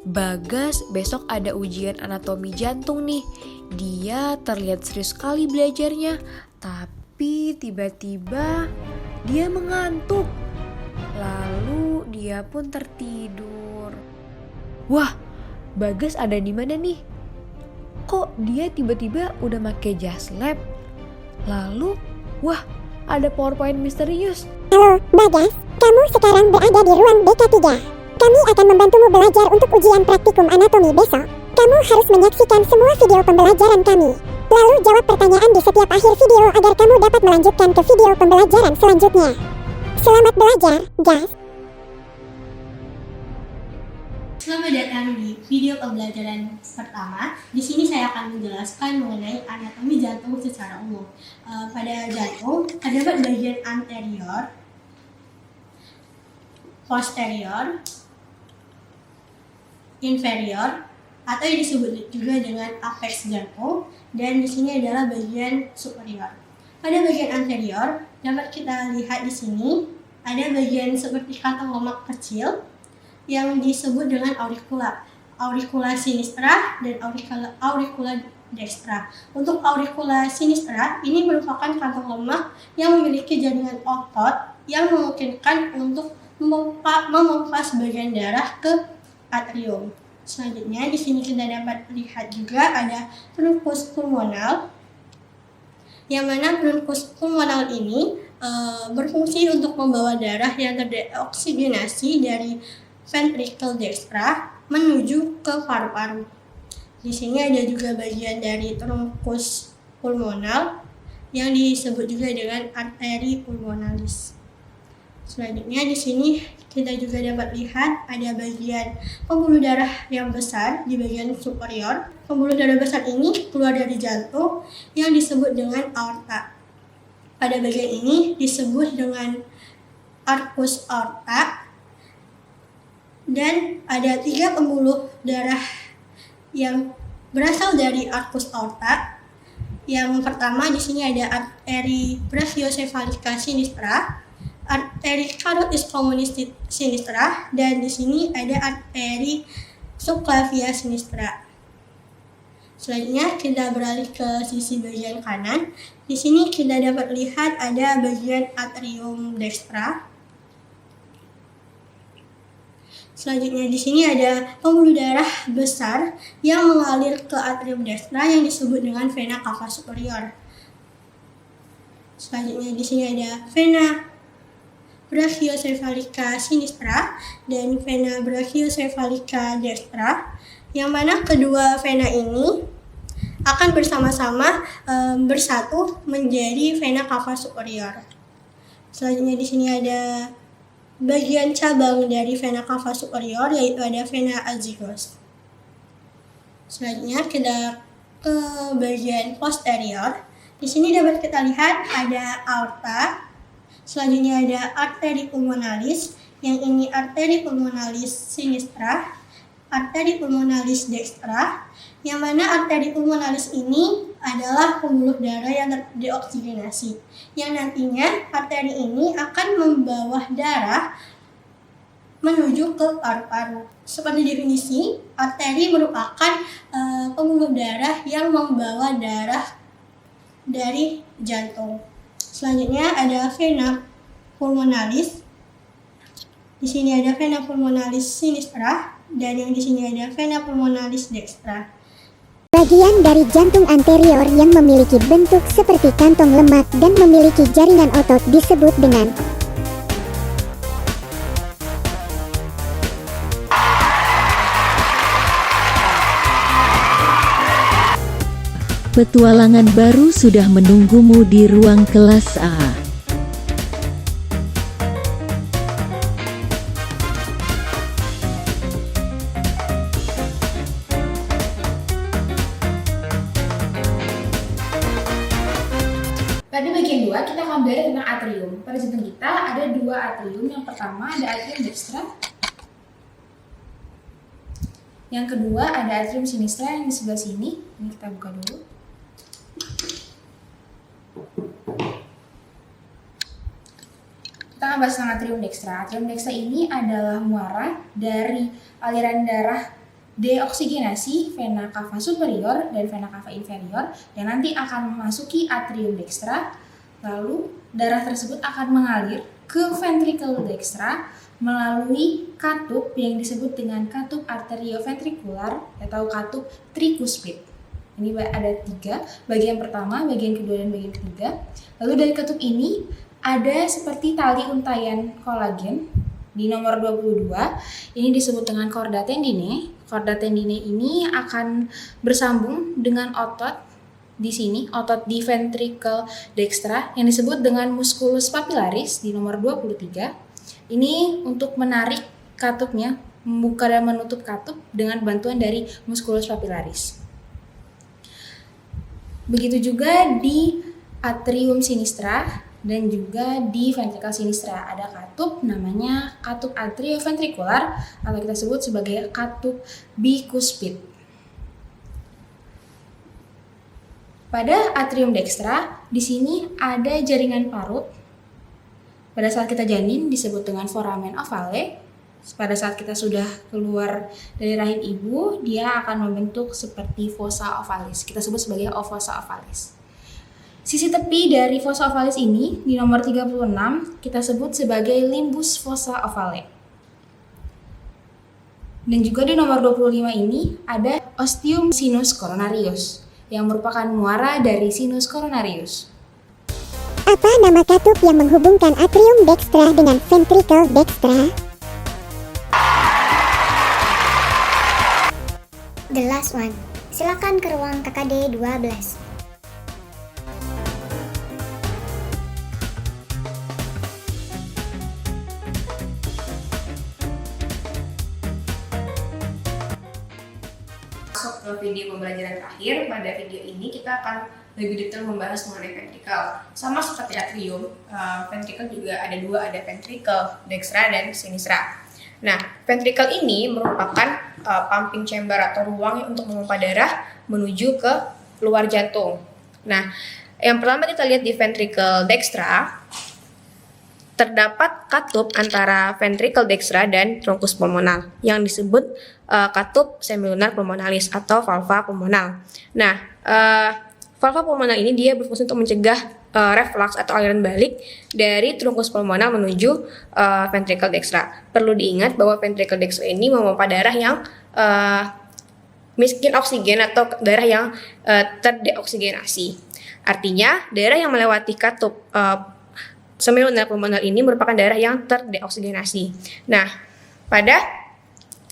Bagas besok ada ujian anatomi jantung nih. Dia terlihat serius sekali belajarnya, tapi tiba-tiba dia mengantuk. Lalu dia pun tertidur. Wah, Bagas ada di mana nih? Kok dia tiba-tiba udah pakai jas lab? Lalu, wah, ada PowerPoint misterius. Halo, Bagas. Kamu sekarang berada di ruang BK3. Kami akan membantumu belajar untuk ujian praktikum anatomi besok. Kamu harus menyaksikan semua video pembelajaran kami. Lalu jawab pertanyaan di setiap akhir video agar kamu dapat melanjutkan ke video pembelajaran selanjutnya. Selamat belajar, guys. Selamat datang di video pembelajaran pertama. Di sini saya akan menjelaskan mengenai anatomi jantung secara umum. Pada jantung terdapat bagian anterior, posterior, inferior, atau yang disebut juga dengan apex jantung, dan di sini adalah bagian superior. Pada bagian anterior dapat kita lihat di sini ada bagian seperti kantong lemak kecil yang disebut dengan auricula sinistra dan auricula dextra. Untuk auricula sinistra ini merupakan kantong lemak yang memiliki jaringan otot yang memungkinkan untuk memompa bagian darah ke atrium. Selanjutnya di sini kita dapat lihat juga ada truncus pulmonal, yang mana truncus pulmonal ini berfungsi untuk membawa darah yang terdeoksinasi dari ventricle dextra menuju ke paru-paru. Di sini ada juga bagian dari truncus pulmonal yang disebut juga dengan arteri pulmonalis. Selanjutnya di sini kita juga dapat lihat ada bagian pembuluh darah yang besar di bagian superior. Pembuluh darah besar ini keluar dari jantung yang disebut dengan aorta. Pada bagian ini disebut dengan arcus aorta, dan ada 3 pembuluh darah yang berasal dari arcus aorta. Yang pertama di sini ada arteri brachiocephalica sinistra, arteri carotis communis sinistra, dan di sini ada arteri subclavia sinistra. Selanjutnya kita beralih ke sisi bagian kanan. Di sini kita dapat lihat ada bagian atrium dextra. Selanjutnya di sini ada pembuluh darah besar yang mengalir ke atrium dextra yang disebut dengan vena cava superior. Selanjutnya di sini ada vena brachiocephalica sinistra dan vena brachiocephalica dextra, yang mana kedua vena ini akan bersama-sama bersatu menjadi vena cava superior. Selanjutnya di sini ada bagian cabang dari vena cava superior, yaitu ada vena azygos. Selanjutnya kita ke bagian posterior. Di sini dapat kita lihat ada aorta. Selanjutnya ada arteri pulmonalis, yang ini arteri pulmonalis sinistra, arteri pulmonalis dextra, yang mana arteri pulmonalis ini adalah pembuluh darah yang terdeoksinasi, yang nantinya arteri ini akan membawa darah menuju ke paru-paru. Seperti definisi, arteri merupakan pembuluh darah yang membawa darah dari jantung. Selanjutnya ada vena pulmonalis. Di sini ada vena pulmonalis sinistra, dan yang di sini ada vena pulmonalis dextra. Bagian dari jantung anterior yang memiliki bentuk seperti kantong lemak dan memiliki jaringan otot disebut dengan Petualangan baru sudah menunggumu di ruang kelas A. Pada bagian 2 kita akan belajar tentang atrium. Pada jantung kita ada 2 atrium. Yang pertama ada atrium dextra. Yang kedua ada atrium sinistra yang di sebelah sini. Ini kita buka dulu. Kita akan bahas tentang atrium dextra. Atrium dextra ini adalah muara dari aliran darah deoksigenasi vena cava superior dan vena cava inferior yang nanti akan memasuki atrium dextra. Lalu darah tersebut akan mengalir ke ventricle dextra melalui katup yang disebut dengan katup arterioventrikular atau katup trikuspid. Ini ada 3, bagian pertama, bagian kedua, dan bagian ketiga. Lalu dari katup ini ada seperti tali untaian kolagen di nomor 22. Ini disebut dengan chorda tendinae. Chorda tendinae ini akan bersambung dengan otot di sini, otot di ventricle dextra yang disebut dengan musculus papillaris di nomor 23. Ini untuk menarik katupnya, membuka dan menutup katup dengan bantuan dari musculus papillaris. Begitu juga di atrium sinistra dan juga di ventricle sinistra ada katup namanya katup atrioventrikular atau kita sebut sebagai katup bicuspid. Pada atrium dextra di sini ada jaringan parut. Pada saat kita janin disebut dengan foramen ovale. Pada saat kita sudah keluar dari rahim ibu, dia akan membentuk seperti fossa ovalis. Kita sebut sebagai fossa ovalis. Sisi tepi dari fossa ovalis ini di nomor 36 kita sebut sebagai limbus fossa ovale. Dan juga di nomor 25 ini ada ostium sinus coronarius yang merupakan muara dari sinus coronarius. Apa nama katup yang menghubungkan atrium dextra dengan ventricle dextra? The last one. Silakan ke ruang KKD 12. Masuk ke video pembelajaran terakhir. Pada video ini kita akan lebih detail membahas mengenai ventricle. Sama seperti atrium, ventricle juga ada 2, ada ventricle dextra dan sinistra. Nah, ventricle ini merupakan pumping chamber atau ruang untuk memompa darah menuju ke luar jantung. Nah, yang pertama kita lihat di ventricle dextra, terdapat katup antara ventricle dextra dan truncus pulmonal yang disebut katup semilunar pulmonalis atau valva pulmonal. Nah, valva pulmonal ini dia berfungsi untuk mencegah reflux atau aliran balik dari truncus pulmonal menuju ventricle dextra. Perlu diingat bahwa ventricle dextra ini memompa darah yang miskin oksigen atau darah yang terdeoksigenasi. Artinya, darah yang melewati katup semilunar pulmonal ini merupakan darah yang terdeoksigenasi. Nah, pada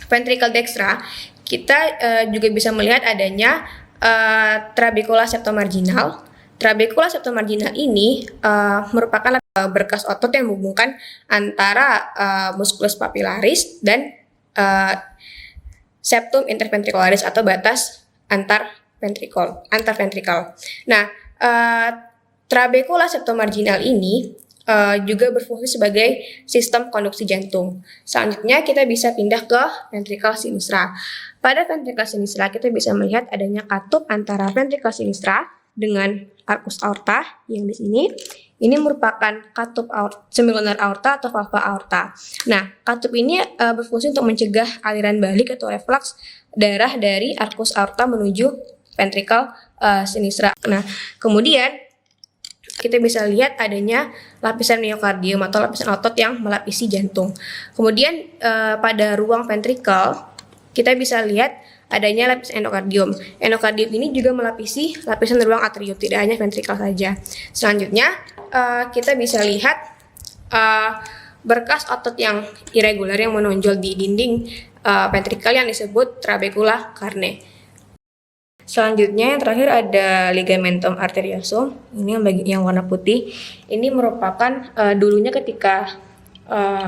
ventricle dextra kita juga bisa melihat adanya trabecula septomarginal. Trabecula septomarginal ini merupakan berkas otot yang menghubungkan antara musculus papillaris dan septum interventricularis atau batas antar ventricle. Nah, trabecula septomarginal ini juga berfungsi sebagai sistem konduksi jantung. Selanjutnya kita bisa pindah ke ventricle sinistra. Pada ventricle sinistra kita bisa melihat adanya katup antara ventricle sinistra dengan arcus aorta yang di sini. Ini merupakan katup semilunar aorta atau valva aorta. Nah, katup ini berfungsi untuk mencegah aliran balik atau reflux darah dari arcus aorta menuju ventricle sinistra. Nah, kemudian kita bisa lihat adanya lapisan miokardium atau lapisan otot yang melapisi jantung. Kemudian pada ruang ventricle kita bisa lihat adanya lapisan endokardium. Endokardium ini juga melapisi lapisan ruang atrium, tidak hanya ventricle saja. Selanjutnya kita bisa lihat berkas otot yang irregular yang menonjol di dinding ventricle yang disebut trabecula carneae. Selanjutnya yang terakhir ada ligamentum arteriosum, ini yang warna putih. Ini merupakan dulunya ketika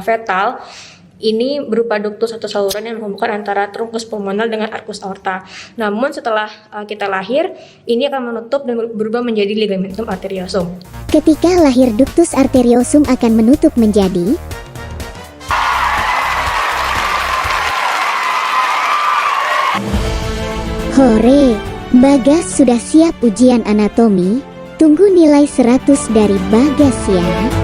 fetal, ini berupa ductus atau saluran yang menghubungkan antara truncus pulmonal dengan arcus aorta. Namun setelah kita lahir, ini akan menutup dan berubah menjadi ligamentum arteriosum. Ketika lahir ductus arteriosum akan menutup menjadi Hore, Bagas sudah siap ujian anatomi. Tunggu nilai 100 dari Bagas ya.